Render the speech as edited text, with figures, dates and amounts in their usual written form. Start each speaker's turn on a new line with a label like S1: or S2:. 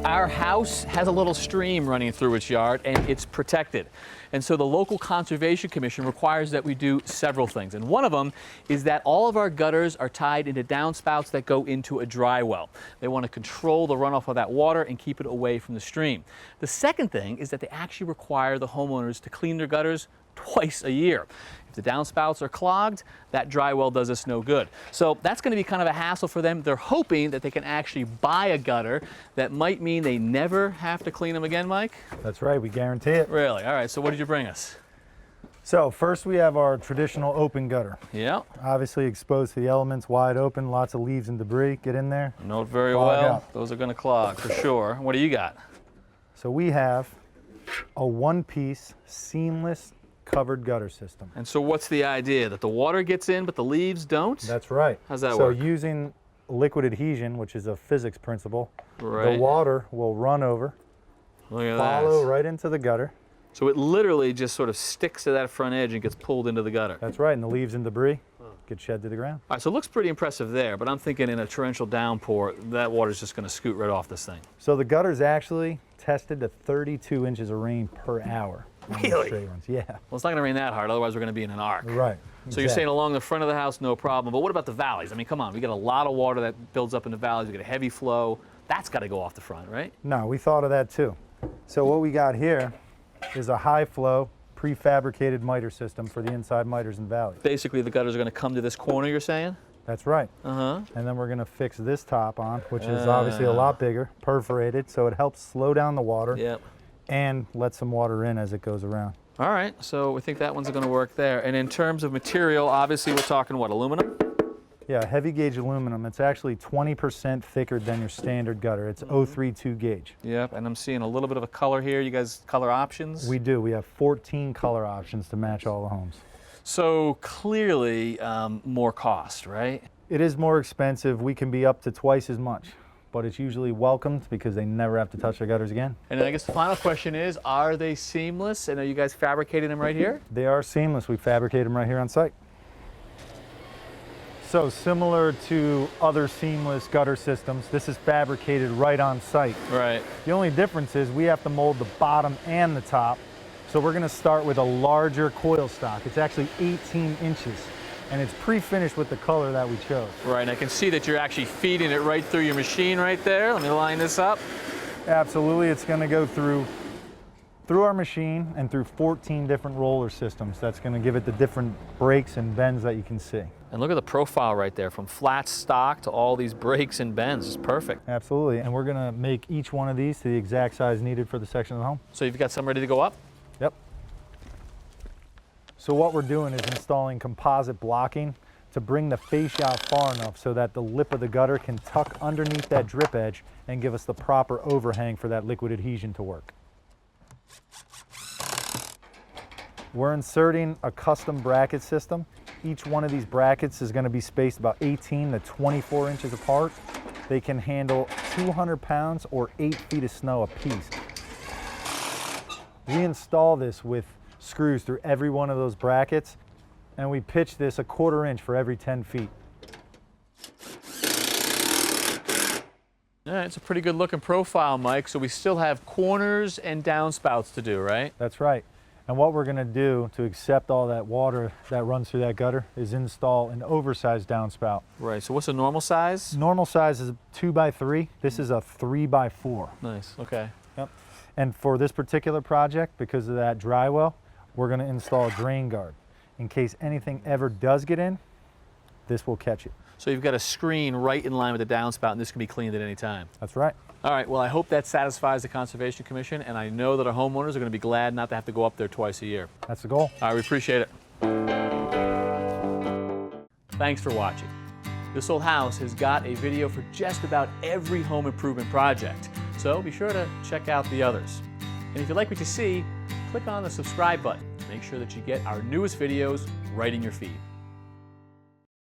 S1: Our house has a little stream running through its yard, and it's protected. And so the local Conservation Commission requires that we do several things. And one of them is that all of our gutters are tied into downspouts that go into a dry well. They want to control the runoff of that water and keep it away from the stream. The second thing is that they actually require the homeowners to clean their gutters twice a year. If the downspouts are clogged, that dry well does us no good. So that's going to be kind of a hassle for them. They're hoping that they can actually buy a gutter that might mean they never have to clean them again, Mike?
S2: That's right, we guarantee it.
S1: Really? All right, so what did you bring us?
S2: So first we have our traditional open gutter.
S1: Yeah.
S2: Obviously exposed to the elements, wide open, lots of leaves and debris. Get in there.
S1: Know it very
S2: Clog
S1: well.
S2: out.
S1: Those are going to clog for sure. What do you got?
S2: So we have a one-piece seamless covered gutter system.
S1: And so what's the idea? That the water gets in but the leaves don't?
S2: That's right.
S1: How's that work?
S2: So using liquid adhesion, which is a physics principle,
S1: Right.
S2: the water will run over,
S1: Look at
S2: follow
S1: that.
S2: right into the gutter.
S1: So it literally just sort of sticks to that front edge and gets pulled into the gutter.
S2: That's right, and the leaves and debris get shed to the ground.
S1: All right, so it looks pretty impressive there, but I'm thinking in a torrential downpour, that water's just going to scoot right off this thing.
S2: So the gutter's actually tested to 32 inches of rain per hour. on these
S1: Really?
S2: straight runs. Yeah.
S1: Well, it's not going to rain that hard, otherwise we're going to be in an arc.
S2: Right.
S1: So you're saying along the front of the house, no problem. But what about the valleys? I mean, come on, we get a lot of water that builds up in the valleys. We get a heavy flow. That's got to go off the front, right?
S2: No, we thought of that too. So what we got here is a high flow prefabricated miter system for the inside miters and valleys.
S1: Basically, the gutters are going to come to this corner, you're saying?
S2: That's right.
S1: Uh-huh.
S2: And then we're going to fix this top on, which is obviously a lot bigger, perforated, so it helps slow down the water
S1: Yep.
S2: and let some water in as it goes around.
S1: All right, so we think that one's going to work there. And in terms of material, obviously we're talking what, aluminum?
S2: Yeah, heavy gauge aluminum. It's actually 20% thicker than your standard gutter. It's 032 gauge.
S1: Yep, and I'm seeing a little bit of a color here. You guys color options?
S2: We do. We have 14 color options to match all the homes.
S1: So clearly more cost, right?
S2: It is more expensive. We can be up to twice as much, but it's usually welcomed because they never have to touch their gutters again.
S1: And then I guess the final question is, are they seamless? And are you guys fabricating them right here?
S2: They are seamless. We fabricate them right here on site. So similar to other seamless gutter systems, this is fabricated right on site.
S1: Right.
S2: The only difference is we have to mold the bottom and the top. So we're going to start with a larger coil stock. It's actually 18 inches, and it's pre-finished with the color that we chose.
S1: Right, and I can see that you're actually feeding it right through your machine right there. Let me line this up.
S2: Absolutely, it's going to go through our machine and through 14 different roller systems. That's going to give it the different breaks and bends that you can see.
S1: And look at the profile right there, from flat stock to all these breaks and bends. It's perfect.
S2: Absolutely, and we're going to make each one of these to the exact size needed for the section of the home.
S1: So you've got some ready to go up?
S2: Yep. So what we're doing is installing composite blocking to bring the fascia out far enough so that the lip of the gutter can tuck underneath that drip edge and give us the proper overhang for that liquid adhesion to work. We're inserting a custom bracket system. Each one of these brackets is going to be spaced about 18 to 24 inches apart. They can handle 200 pounds or 8 feet of snow apiece. We install this with screws through every one of those brackets, and we pitch this 1/4 inch for every 10 feet.
S1: All right, it's a pretty good looking profile, Mike. So we still have corners and downspouts to do, right?
S2: That's right. And what we're going to do to accept all that water that runs through that gutter is install an oversized downspout.
S1: Right, so what's the normal size?
S2: Normal size is a 2x3. This is a 3x4.
S1: Nice, okay.
S2: Yep. And for this particular project, because of that dry well, we're going to install a drain guard. In case anything ever does get in, this will catch it.
S1: So you've got a screen right in line with the downspout, and this can be cleaned at any time.
S2: That's right.
S1: All right, well, I hope that satisfies the Conservation Commission, and I know that our homeowners are going to be glad not to have to go up there twice a year.
S2: That's the goal.
S1: All right, we appreciate it. Thanks for watching. This Old House has got a video for just about every home improvement project, so be sure to check out the others. And if you like what you see, click on the subscribe button to make sure that you get our newest videos right in your feed.